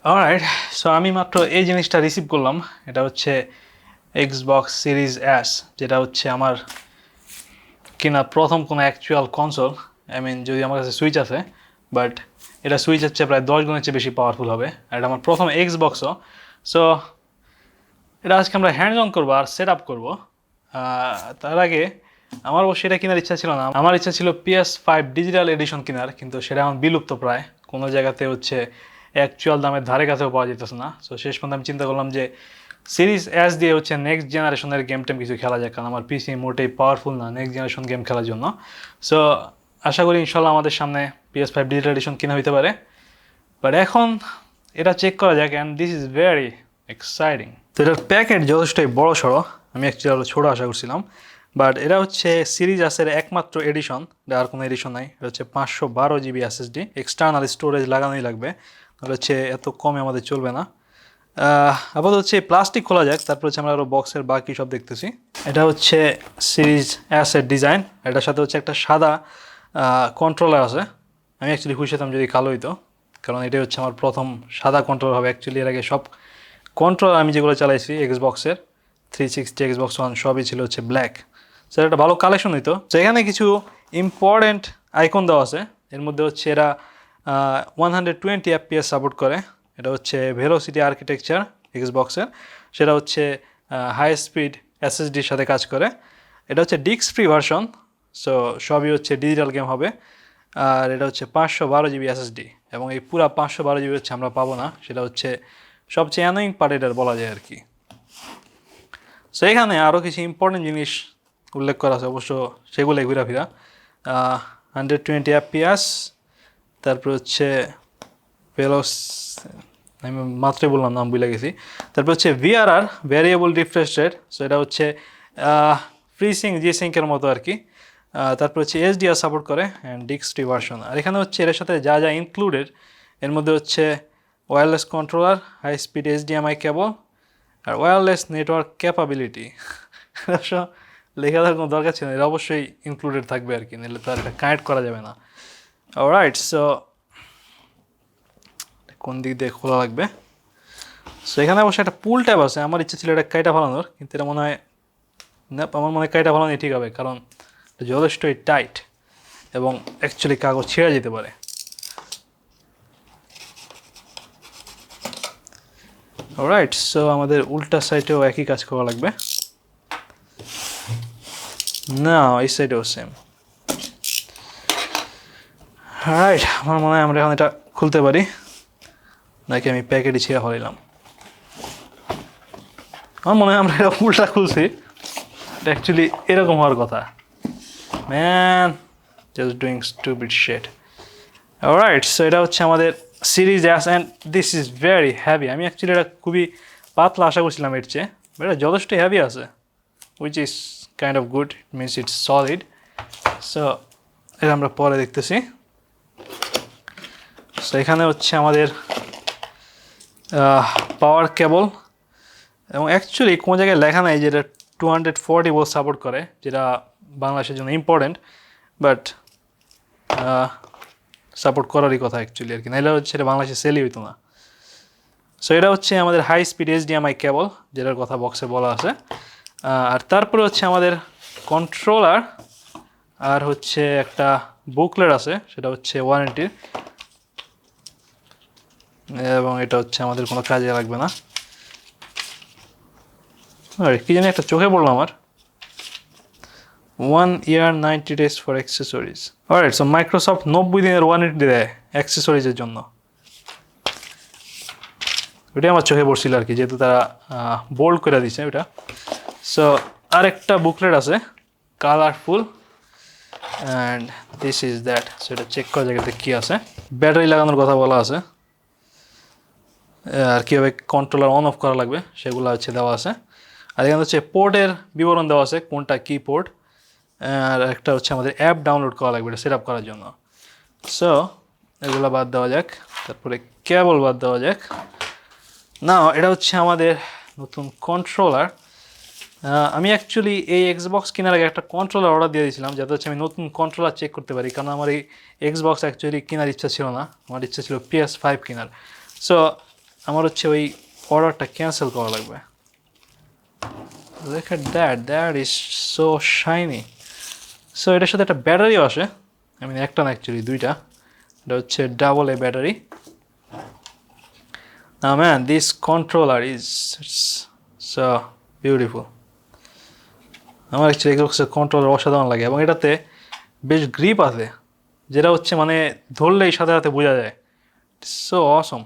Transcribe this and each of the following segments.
Alright, so আমি মাত্র এই জিনিসটা রিসিভ করলাম। এটা হচ্ছে এক্সবক্স সিরিজ এস, যেটা হচ্ছে আমার কিনা প্রথম কোনো অ্যাকচুয়াল কনসোল। আই মিন, যদি আমার কাছে সুইচ আছে, বাট এটা সুইচ হচ্ছে প্রায় 10 গুণের চেয়ে বেশি পাওয়ারফুল হবে। আর এটা আমার প্রথম এক্সবক্সও। সো এটা আজকে আমরা হ্যান্ডস অন করবো আর সেট আপ করবো। তার আগে আমার অবশ্যই এটা কেনার ইচ্ছা ছিল না। আমার ইচ্ছা ছিল PS5 ডিজিটাল এডিশন কেনার, কিন্তু সেটা এখন বিলুপ্ত প্রায়। কোনো জায়গাতে হচ্ছে অ্যাকচুয়াল দামের ধারে কাছেও পাওয়া যেতেছে না। সো শেষ পর্যন্ত আমি চিন্তা করলাম যে সিরিজ এস দিয়ে হচ্ছে নেক্সট জেনারেশনের গেম টেম কিছু খেলা যায়, কারণ আমার পিসি মোটেই পাওয়ারফুল না নেক্সট জেনারেশন গেম খেলার জন্য। সো আশা করি ইনশাল্লাহ আমাদের সামনে PS5 ডিজিটাল এডিশন কেনা হইতে পারে। বাট এখন এটা চেক করা যাক, and this is very exciting. তো এটার প্যাকেট যথেষ্টই বড় সড়ো, আমি অ্যাকচুয়ালি আরও ছোটো আশা করছিলাম। বাট এটা হচ্ছে সিরিজ এসের একমাত্র এডিশন, আর কোনো এডিশন নাই। এটা হচ্ছে 512 GB SSD, এক্সটার্নাল স্টোরেজ লাগানোই লাগবে, তাহলে হচ্ছে এত কমে আমাদের চলবে না। আপাতত হচ্ছে প্লাস্টিক খোলা যাক, তারপর হচ্ছে আমরা আরও বক্সের বাকি সব দেখতেছি। এটা হচ্ছে সিরিজ এসের ডিজাইন। এটার সাথে হচ্ছে একটা সাদা কন্ট্রোলার আছে। আমি অ্যাকচুয়ালি খুশি হতাম যদি কালো হইতো, কারণ এটাই হচ্ছে আমার প্রথম সাদা কন্ট্রোলার হবে। অ্যাকচুয়ালি এর আগে সব কন্ট্রোলার আমি যেগুলো চালাইছি এক্সবক্সের 360, Xbox One সবই ছিল হচ্ছে ব্ল্যাক। স্যার একটা ভালো কালেকশন হইতো। তো এখানে কিছু ইম্পর্টেন্ট আইকন দেওয়া আছে। এর মধ্যে হচ্ছে এরা 120 FPS সাপোর্ট করে। এটা হচ্ছে ভেলোসিটি আর্কিটেকচার এক্সবক্সের, সেটা হচ্ছে হাই স্পিড এসএসডির সাথে কাজ করে। এটা হচ্ছে ডিস্ক ফ্রি ভার্সন, সো সবই হচ্ছে ডিজিটাল গেম হবে। আর এটা হচ্ছে 512 GB SSD, এবং এই পুরা 512 GB হচ্ছে আমরা পাবো না, সেটা হচ্ছে সবচেয়ে অ্যানোয়িং পার্ট এটার বলা যায় আর কি। সো এখানে আরও কিছু ইম্পর্টেন্ট জিনিস উল্লেখ করা আছে, অবশ্য সেগুলো ঘোরাফেরা 120 FPS, তারপর হচ্ছে ভেলোস, আমি মাত্রই বললাম নাম ভুলে গেছি। তারপর হচ্ছে VRR, variable refresh rate, so এটা হচ্ছে ফ্রি সিঙ্ক জি সিঙ্কের মতো আর কি। তারপর হচ্ছে HDR সাপোর্ট করে, অ্যান্ড ডিস্ক ফ্রি ভার্সন। আর এখানে হচ্ছে এর সাথে যা যা ইনক্লুডেড, এর মধ্যে হচ্ছে wireless controller, high speed HDMI cable, আর ওয়্যারলেস নেটওয়ার্ক ক্যাপাবিলিটি। লেখা থাকার কোনো দরকার ছিল না, এটা অবশ্যই ইনক্লুডেড থাকবে আর কি, নাহলে তো আর এটা কানেক্ট করা যাবে না। অলরাইট, সো কোন দিক দিয়ে খোলা লাগবে? সো এখানে অবশ্যই একটা পুল ট্যাব আছে। আমার ইচ্ছে ছিল এটা কাইটা ফালানোর, কিন্তু এটা মনে হয় না, আমার মনে হয় কাইটা ফালানোই ঠিক হবে, কারণ এটা যথেষ্টই টাইট এবং অ্যাকচুয়ালি কাগজ ছেড়ে যেতে পারে। অলরাইট, সো আমাদের উল্টা সাইডেও একই কাজ করা লাগবে। না, এই সাইডেও সেম। রাইট, আমার মনে হয় আমরা এখন এটা খুলতে পারি, নাকি আমি প্যাকেটই ছিঁড়ে ফেলাম। আমার মনে হয় আমরা এটা উল্টা খুলছি, এটা অ্যাকচুয়ালি এরকম হওয়ার কথা। Man, just doing stupid shit. Alright, so এটা হচ্ছে আমাদের series S, and this is very heavy. আমি অ্যাকচুয়ালি এটা খুবই পাতলা আশা করছিলাম এর চেয়ে, বাট এটা যথেষ্ট হ্যাভি আছে, which is kind of good, means it's solid. So এটা আমরা পরে দেখতেছি। সো এখানে হচ্ছে আমাদের পাওয়ার কেবল, এবং অ্যাকচুয়ালি কোনো জায়গায় লেখা নাই যে এটা 240 ভোল্ট সাপোর্ট করে, যেটা বাংলাদেশের জন্য ইম্পর্টেন্ট, বাট সাপোর্ট করারই কথা অ্যাকচুয়ালি আর কি, নাহলে হচ্ছে এটা বাংলাদেশে সেলই হইতো না। সো এটা হচ্ছে আমাদের হাই স্পিড HDMI কেবল, যেটার কথা বক্সে বলা আছে। আর তারপরে হচ্ছে আমাদের কন্ট্রোলার, আর হচ্ছে একটা বুকলেট আছে, সেটা হচ্ছে ওয়ারেন্টির, এবং এটা হচ্ছে আমাদের কোনো কাজে লাগবে না। আর কি জানি একটা চোখে পড়লো আমার, 1 year 90 days for accessories. Alright, so Microsoft 90 দিনের ওয়ারেন্টি দেয় অ্যাক্সেসরিজের জন্য। ওইটাই আমার চোখে পড়ছিল আর কি, যেহেতু তারা বোল্ড করে দিচ্ছে ওটা। সো আরেকটা বুকলেট আছে, colourful, and this is that. So এটা চেক করা জায়গাতে কী আছে। ব্যাটারি লাগানোর কথা বলা আছে, আর কীভাবে কন্ট্রোলার অন অফ করা লাগবে সেগুলো হচ্ছে দেওয়া আছে। আর এখানে হচ্ছে পোর্টের বিবরণ দেওয়া আছে, কোনটা কী পোর্ট, আর একটা হচ্ছে আমাদের অ্যাপ ডাউনলোড করা লাগবে এটা সেট আপ করার জন্য। সো এগুলো বাদ দেওয়া যাক, তারপরে কেবল বাদ দেওয়া যাক। না, এটা হচ্ছে আমাদের নতুন কন্ট্রোলার। আমি অ্যাকচুয়ালি এই এক্সবক্স কেনার আগে একটা কন্ট্রোলার অর্ডার দিয়ে দিয়েছিলাম, যাতে হচ্ছে আমি নতুন কন্ট্রোলার চেক করতে পারি, কারণ আমার এই এক্সবক্স অ্যাকচুয়ালি কেনার ইচ্ছা ছিল না, আমার ইচ্ছা ছিল PS5 কেনার। সো আমার হচ্ছে ওই অর্ডারটা ক্যান্সেল করা লাগবে। Look at that, that is so shiny. So এটার সাথে একটা ব্যাটারিও আসে, একটা না অ্যাকচুয়ালি দুইটা, এটা হচ্ছে double A battery. Now man, this controller is so beautiful. আমার অ্যাকচুয়ালি এক্সবক্সের কন্ট্রোলার অসাধারণ লাগে, এবং এটাতে বেশ গ্রিপ আছে, যেটা হচ্ছে ধরলেই সাথে সাথে বোঝা যায়। সো অসম,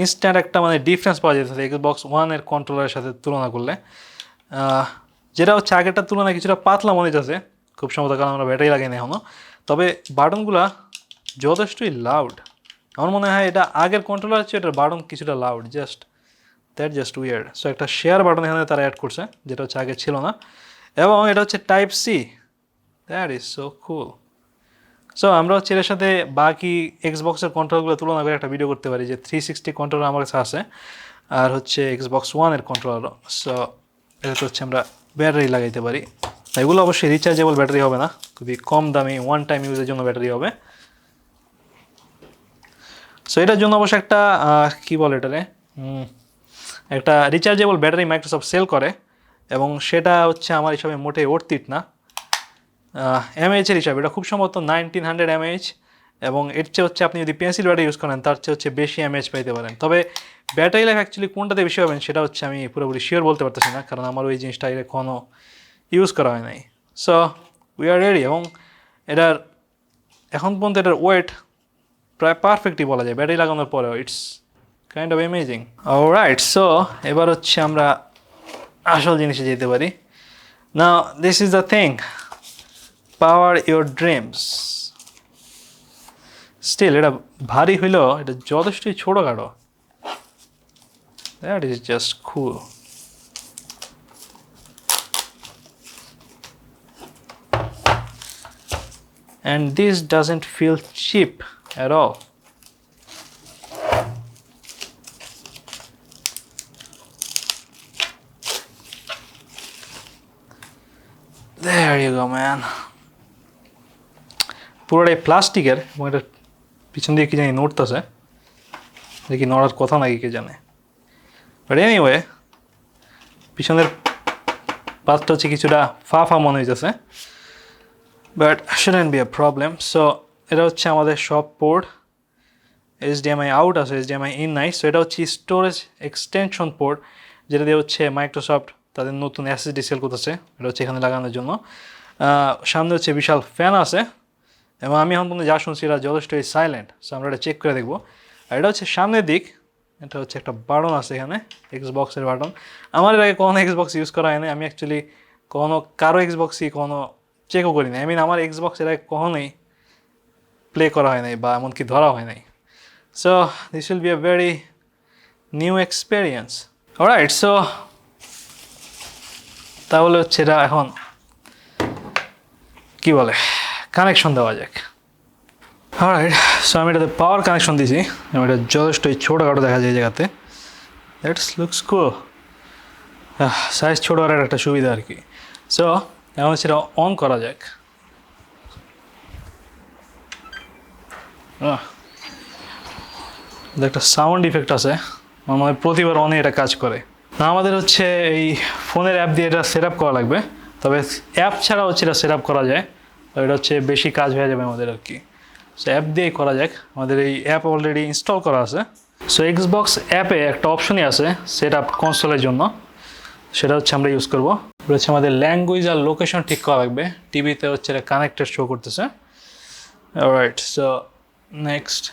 ইনস্ট্যান্ট একটা ডিফারেন্স পাওয়া যেতেছে এক্সবক্স ওয়ানের কন্ট্রোলারের সাথে তুলনা করলে, যেটা হচ্ছে আগেরটার তুলনায় কিছুটা পাতলা মনে হচ্ছে খুব সম্ভবত, কারণ আমরা ব্যাটারি লাগাই না এখনও। তবে বাটনগুলা যথেষ্টই লাউড। আমার মনে হয় এটা আগের কন্ট্রোলার হচ্ছে, এটার বাটন কিছুটা লাউড, জাস্ট উইয়ার্ড। সো একটা শেয়ার বাটন এখানে তারা অ্যাড করছে, যেটা হচ্ছে আগে ছিল না, এবং এটা হচ্ছে type C. That is so cool. So আমরা হচ্ছে এর সাথে বাকি এক্সবক্সের কন্ট্রোলারগুলো তুলনা করে একটা ভিডিও করতে পারি, যে 360 কন্ট্রোলার আমার কাছে আছে, আর হচ্ছে এক্সবক্স ওয়ানের কন্ট্রোলারও। সো এটাতে হচ্ছে আমরা ব্যাটারি লাগাইতে পারি। এগুলো অবশ্যই রিচার্জেবল ব্যাটারি হবে না, খুবই কম দামি ওয়ান টাইম ইউজের জন্য ব্যাটারি হবে। সো এটার জন্য অবশ্যই একটা কী বলে এটারে, একটা রিচার্জেবল ব্যাটারি মাইক্রোসফট সেল করে, এবং সেটা হচ্ছে আমার হিসাবে মোটেই অর্থিত না। এমএএইচের হিসাবে এটা খুব সম্ভবত 1900 এমএএইচ, এবং এর চেয়ে হচ্ছে আপনি যদি পেন্সিল ব্যাটারি ইউজ করেন তার চেয়ে হচ্ছে বেশি এমএএইচ পাইতে পারেন। তবে ব্যাটারি লাইফ অ্যাকচুয়ালি কোনটাতে বেশি হবেন সেটা হচ্ছে আমি পুরোপুরি শিওর বলতে পারতেছি না, কারণ আমার ওই জিনিসটা এখনও ইউজ করা হয় নাই। সো উই আর রেডি, এবং এটার এখন পর্যন্ত এটার ওয়েট প্রায় পারফেক্টই বলা যায় ব্যাটারি লাগানোর পরেও। It's kind of amazing. Alright, so এবার হচ্ছে আমরা আসল জিনিসে যেতে পারি। Now this is the thing, power your dreams. Still এটা ভারী হইলেও এটা যথেষ্টই ছোটোখাটো। That is just cool. And this doesn't feel cheap at all. There you go, man. পুরোটাই প্লাস্টিকের, এবং এটা পিছন দিয়ে কি জানি নড়তেছে, দেখি নড়ার কথা নাকি কে জানে। বাট এনিওয়ে, পিছনের পাতটা হচ্ছে কিছুটা ফা মনে হইতেছে, but shouldn't be a problem. So এটা হচ্ছে আমাদের সব পোর্ট, HDMI আউট আছে, HDMI ইন নাই। সো এটা হচ্ছে স্টোরেজ এক্সটেনশন পোর্ট, যেটা দিয়ে হচ্ছে মাইক্রোসফট তাদের নতুন SSD সেল করতেছে, এটা হচ্ছে এখানে লাগানোর জন্য। সামনে হচ্ছে বিশাল ফ্যান আছে, এবং আমি এখন পর্যন্ত যা শুনছি এটা যথেষ্টই সাইলেন্ট। সো আমরা এটা চেক করে দেখবো। আর এটা হচ্ছে সামনের দিক, এটা হচ্ছে একটা বাটন আছে এখানে, এক্সবক্সের বাটন। আমার এর আগে কোনো এক্সবক্স ইউজ করা হয় না, আমি অ্যাকচুয়ালি কারো এক্সবক্সই চেকও করি না। আমার এক্সবক্স এর আগে কখনোই প্লে করা হয় নাই, বা এমনকি ধরা হয় নাই। So this will be a very new experience. Alright, so তাহলে হচ্ছে এটা এখন কি বলে কানেকশন দেওয়া যাক। অলরাইট, সো আমি এটাতে পাওয়ার কানেকশন দিয়েছি, এবং এটা যথেষ্টই ছোটোখাটো দেখা যায় এই জায়গাতে। That's looks cool. সাইজ ছোটো আর একটা সুবিধা আর কি। সো এখন সেটা অন করা যাক। একটা সাউন্ড ইফেক্ট আছে, আমার মনে হয় প্রতিবার অনে এটা কাজ করে না। আমাদের হচ্ছে এই ফোনের অ্যাপ দিয়ে এটা সেট আপ করা লাগবে, তবে অ্যাপ ছাড়া হচ্ছে এটা সেট আপ করা যায়, তো এটা হচ্ছে বেশি কাজ হয়ে যাবে আমাদের আর কি। সো অ্যাপ দিয়েই করা যাক, আমাদের এই অ্যাপ অলরেডি ইনস্টল করা আছে। সো এক্সবক্স অ্যাপে একটা অপশনই আছে সেট আপ কনসোলের জন্য, সেটা হচ্ছে আমরা ইউজ করবো। হচ্ছে আমাদের ল্যাঙ্গুয়েজ আর লোকেশন ঠিক করা লাগবে, টিভিতে হচ্ছে এটা কানেক্টেড শো করতেছে। অলরাইট, সো নেক্সট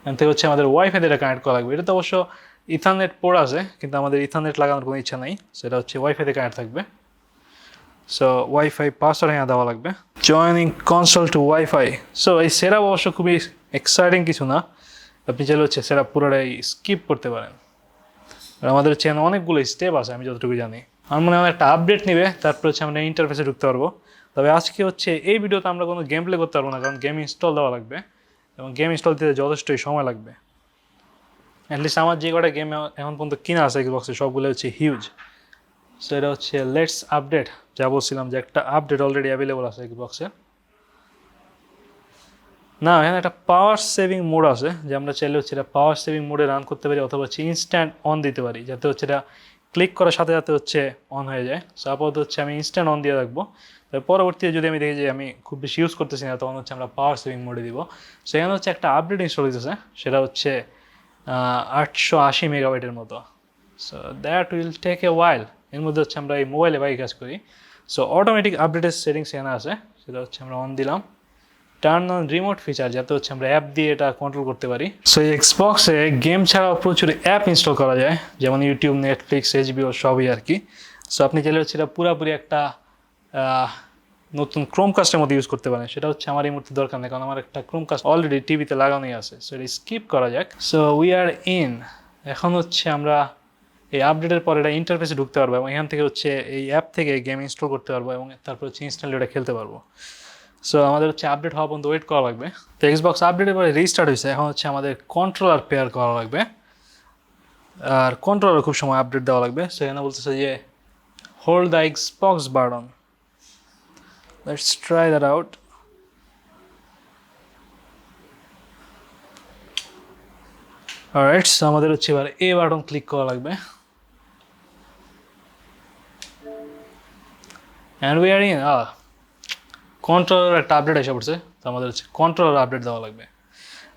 এখান থেকে হচ্ছে আমাদের ওয়াইফাই দিয়ে কানেক্ট করা লাগবে। এটা তো অবশ্য ইথারনেট পোর্ট আছে, কিন্তু আমাদের ইথারনেট লাগানোর কোনো ইচ্ছা নাই, সেটা হচ্ছে ওয়াইফাই দিয়ে কানেক্ট থাকবে। সো ওয়াইফাই পাসওয়ার্ড এখানে দেওয়া লাগবে। Joining console to WiFi. So এই সেট আপ অবশ্য খুবই এক্সাইটিং কিছু না, আপনি চাইলে হচ্ছে সেট আপ পুরোটাই স্কিপ করতে পারেন। আর আমাদের হচ্ছে অনেকগুলো স্টেপ আছে আমি যতটুকু জানি। আমার মনে হয় একটা আপডেট নেবে, তারপর হচ্ছে আমরা ইন্টারফেসে ঢুকতে পারবো। তবে আজকে হচ্ছে এই ভিডিওতে আমরা কোনো গেম প্লে করতে পারবো না, কারণ গেম ইনস্টল দেওয়া লাগবে, এবং গেম ইনস্টল দিতে যথেষ্টই সময় লাগবে। অ্যাটলিস্ট আমার যে কটা গেম এখন পর্যন্ত কিনা আছে এক্সবক্সে সবগুলো হচ্ছে হিউজ। সো এটা হচ্ছে লেটস আপডেট, যা বলছিলাম যে একটা আপডেট অলরেডি অ্যাভেলেবল আছে এক্সবক্সে। না, এখানে একটা পাওয়ার সেভিং মোড আছে, যে আমরা চাইলে হচ্ছে এটা পাওয়ার সেভিং মোডে রান করতে পারি, অথবা হচ্ছে ইনস্ট্যান্ট অন দিতে পারি, যাতে হচ্ছে এটা ক্লিক করার সাথে সাথে হচ্ছে অন হয়ে যায়। সো আপাতত হচ্ছে আমি ইনস্ট্যান্ট অন দিয়ে রাখবো। তবে পরবর্তীতে যদি আমি দেখি যে আমি খুব বেশি ইউজ করতেছি না, তখন হচ্ছে আমরা পাওয়ার সেভিং মোডে দিব। সো এখানে হচ্ছে একটা আপডেট ইনস্টল হয়েছে, সেটা হচ্ছে 880 মেগাবাইটের মতো। So that will take a while. এর মধ্যে হচ্ছে আমরা এই মোবাইলে বাই কাজ করি। সো অটোমেটিক আপডেটের সেটিংস এখানে আছে, সেটা হচ্ছে আমরা অন দিলাম। টার্ন অন রিমোট ফিচার, যাতে হচ্ছে আমরা অ্যাপ দিয়ে এটা কন্ট্রোল করতে পারি। সো এই এক্সবক্সে গেম ছাড়াও প্রচুর অ্যাপ ইনস্টল করা যায়, যেমন ইউটিউব, নেটফ্লিক্স, এইচবিও সবই আর কি। সো আপনি চাইলে হচ্ছে এটা পুরোপুরি একটা নতুন ক্রোমকাস্টের মধ্যে ইউজ করতে পারেন। সেটা হচ্ছে আমার এই মুহূর্তে দরকার নেই, কারণ আমার একটা ক্রোমকাস্ট অলরেডি টিভিতে লাগানোই আছে। সো এটা স্কিপ করা যাক। So we are in. এখন হচ্ছে আমরা এই আপডেটের পর এটা ইন্টারফেসে ঢুকতে পারবো, এবং এখান থেকে হচ্ছে এই অ্যাপ থেকে গেম ইনস্টল করতে পারবো, এবং তারপর হচ্ছে ইনস্ট্যান্টলি ওটা খেলতে পারবো। সো আমাদের হচ্ছে আপডেট হওয়া পর্যন্ত ওয়েট করা লাগবে। তো এক্সবক্স আপডেটের পরে রিস্টার্ট হয়েছে, এখন হচ্ছে আমাদের কন্ট্রোলার পেয়ার করা লাগবে, আর কন্ট্রোলার খুব সময় আপডেট দেওয়া লাগবে। সেখানে বলতেছে যে hold the Xbox button. Let's try that out. Alright, so আমাদের হচ্ছে এবার এ বাটন ক্লিক করা লাগবে, and we are in. Controller একটা আপডেট এসে পড়ছে, তো আমাদের হচ্ছে কন্ট্রোলার আপডেট দেওয়া লাগবে।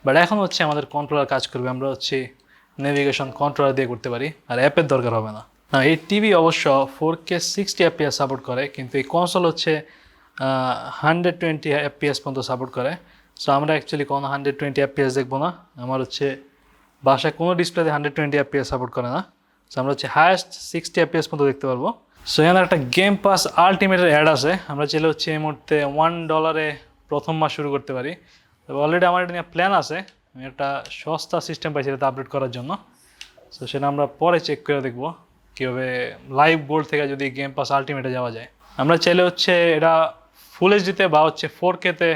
বাট এখন হচ্ছে আমাদের কন্ট্রোলার কাজ করবে, আমরা হচ্ছে নেভিগেশন কন্ট্রোলার দিয়ে করতে পারি, আর অ্যাপের দরকার হবে না। এই টিভি অবশ্য 4K 60 FPS সাপোর্ট করে, কিন্তু এই কনসোল হচ্ছে 120 FPS পর্যন্ত সাপোর্ট করে। সো আমরা অ্যাকচুয়ালি কোনো 120 FPS দেখবো না, আমার হচ্ছে বাসায় কোনো ডিসপ্লেতে 120 FPS সাপোর্ট করে না। সো আমরা হচ্ছে হায়েস্ট 60 FPS পর্যন্ত দেখতে পারবো। সো এখানে একটা গেম পাস আলটিমেটের অ্যাড আছে, আমরা চাইলে হচ্ছে এই মুহূর্তে $1 প্রথম মাস শুরু করতে পারি। তবে অলরেডি আমার এটা নিয়ে প্ল্যান আছে, আমি একটা সস্তা সিস্টেম পাইছি এটা আপডেট করার জন্য। সো সেটা আমরা পরে চেক করে দেখবো কীভাবে লাইভ গোল্ড থেকে যদি গেম পাস আলটিমেটে যাওয়া যায়। আমরা চাইলে হচ্ছে এটা ফুল এইচডিতে বা হচ্ছে 4K-তে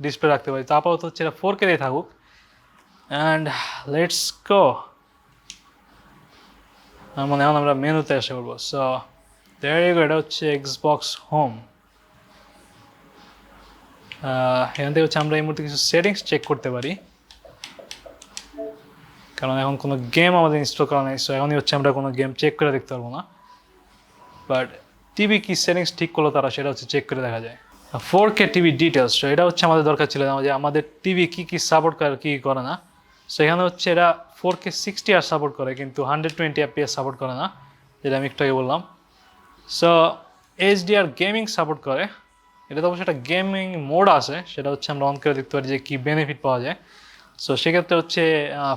ডিসপ্লে রাখতে পারি, তো আপাতত হচ্ছে এটা 4K-তেই থাকুক। And let's go. মানে এখন আমরা মেনুতে এসে পড়বো। সো দেয়ার ইউ গো, এটা হচ্ছে এক্সবক্স হোম। এখান থেকে হচ্ছে আমরা এই মুহূর্তে কিছু সেটিংস চেক করতে পারি, কারণ এখন কোনো গেম আমাদের ইনস্টল করা নেই। সো এখনই হচ্ছে আমরা কোনো গেম চেক করে দেখতে পারবো না, বাট টিভি কি সেটিংস ঠিক করলো তারা, সেটা হচ্ছে চেক করে দেখা যায়। 4K টিভি ডিটেলস, তো এটা হচ্ছে আমাদের দরকার ছিল যে আমাদের টিভি কী কী সাপোর্ট করে, কী করে না। সো এখানে হচ্ছে এটা 4K 60 আর সাপোর্ট করে, কিন্তু 120 FPS সাপোর্ট করে না, যেটা আমি একটু আগে বললাম। সো HDR গেমিং সাপোর্ট করে, এটা তো অবশ্যই একটা গেমিং মোড আছে, সেটা হচ্ছে আমরা অন করে দেখতে পারি যে কী বেনিফিট পাওয়া যায়। সো সেক্ষেত্রে হচ্ছে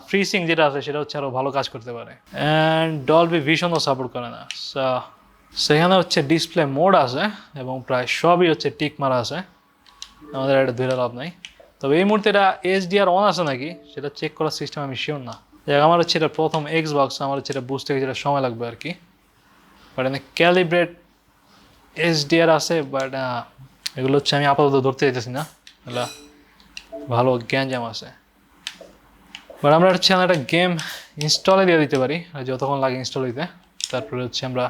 ফ্রিসিং যেটা আছে সেটা হচ্ছে আরও ভালো কাজ করতে পারে। অ্যান্ড ডলবি ভিশনও সাপোর্ট করে না। সো সেখানে হচ্ছে ডিসপ্লে মোড আছে, এবং প্রায় সবই হচ্ছে টিক মারা আছে, আমাদের এটা ধরে লাভ নাই। তবে এই মুহূর্তে এটা HDR অন আছে নাকি সেটা চেক করার সিস্টেম আমি শিওর না। দেখ, আমার হচ্ছে এটা প্রথম এক্সবক্স, আমার হচ্ছে এটা বুঝতে গেলে যেটা সময় লাগবে আর কি। বাট এখানে ক্যালিব্রেট HDR আছে, বাট এগুলো হচ্ছে আমি আপাতত ধরতে চাইতেছি না, এগুলো ভালো গ্যাঞ্জাম আছে। বাট আমরা হচ্ছে একটা গেম ইনস্টলে দিয়ে দিতে পারি যতক্ষণ লাগে ইনস্টল হইতে, তারপরে হচ্ছে আমরা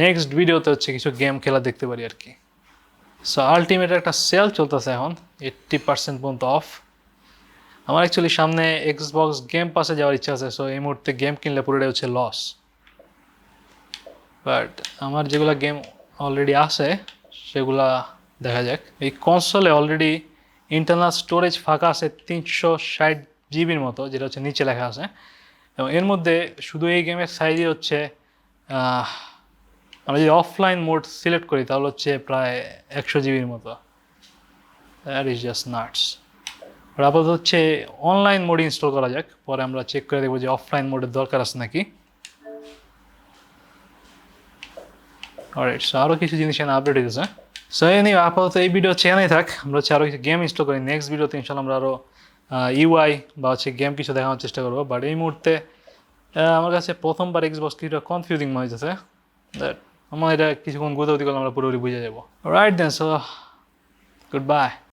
নেক্সট ভিডিওতে হচ্ছে কিছু গেম খেলা দেখতে পারি আর কি। সো আলটিমেট একটা সেল চলতেছে এখন 80% পর্যন্ত অফ। আমার অ্যাকচুয়ালি সামনে এক্সবক্স গেম পাসে যাওয়ার ইচ্ছা আছে। সো এই মুহূর্তে গেম কিনলে পুরোটাই হচ্ছে লস, বাট আমার যেগুলো গেম অলরেডি আছে সেগুলা দেখা যাক। এই কনসোলে অলরেডি ইন্টারনাল স্টোরেজ ফাঁকা আছে 360 জিবির মতো, যেটা হচ্ছে নিচে লেখা আছে, এবং এর মধ্যে শুধু এই গেমের সাইজই হচ্ছে আমরা যদি অফলাইন মোড সিলেক্ট করি তাহলে হচ্ছে প্রায় 100 জিবির মতো। That is just nuts. আর আপাতত হচ্ছে অনলাইন মোড ইনস্টল করা যাক, পরে আমরা চেক করে দেখবো যে অফলাইন মোডের দরকার আছে নাকি। অলরাইট, সো আরও কিছু জিনিস এখানে আপডেট হয়েছে। সো এনি আপাতত এই ভিডিও হচ্ছে এখানেই থাক, আমরা হচ্ছে আরও কিছু গেম ইনস্টল করি। নেক্সট ভিডিওতে ইনশাল্লাহ আমরা আরও ইউআই বা হচ্ছে গেম কিছু দেখানোর চেষ্টা করবো। বাট এই মুহূর্তে আমার কাছে প্রথমবার এক্সবক্স কিছুটা কনফিউজিং মনে হয়েছে, দ্যাট আমার এটা কিছুক্ষণ গুতাগুতি করলে আমরা পুরোপুরি বুঝে যাবো। Right then, so good by.